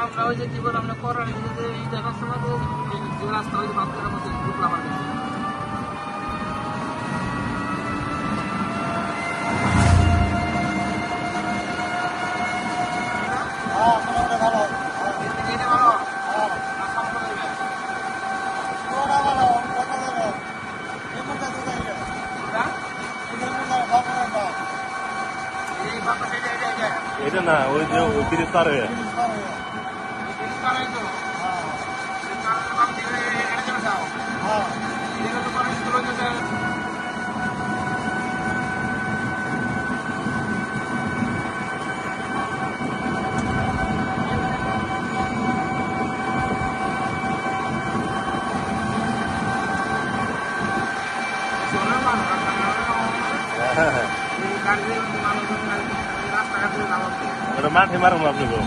আমরা ওই যে কি বলে আমরা করার এই দেখার সময় যে রাস্তা ওই ভাবটার মধ্যে ঢুকলাম আর এটা না ওই যে ওই ব্রিজ পার হয়ে ওটা মাঠে মারুন আপনি গো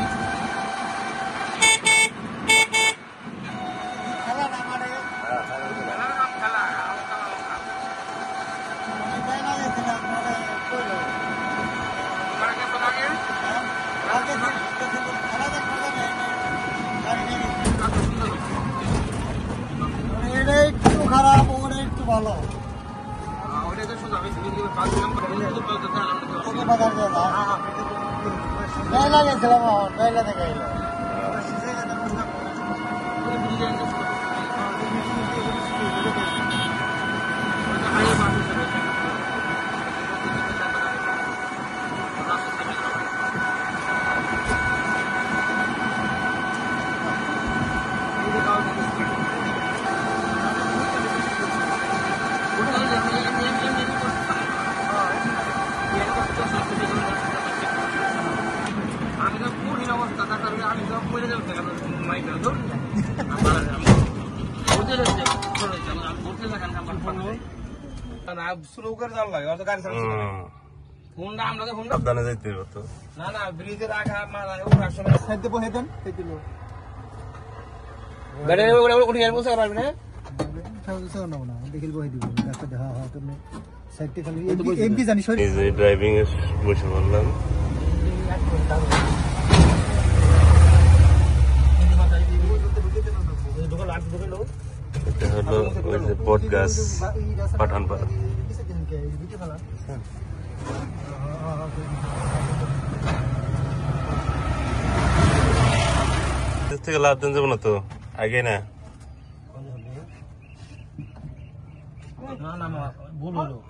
এটা একটু খারাপ ওটা একটু ভালো বেলা গেছিলাম বেলা থেকে সাবধানে যাইতে হতো না না ব্রিজের আগা মারা ওঠার সময় খাইতে বহে দেন খাইতে লো বেড়ে উঠে যাবে বুঝতে পারবি না না দেখিল বহে দিব রাস্তা দেখা হয় তুমি সাইডে খালি এমপি জানি সরি এই যে ড্রাইভিং এ বসে বললাম এটা হলো ওই যে বট গাছ পাঠানপাড়া থেকে লাভ দেন যাবো না তো আগে না না ভুল হলো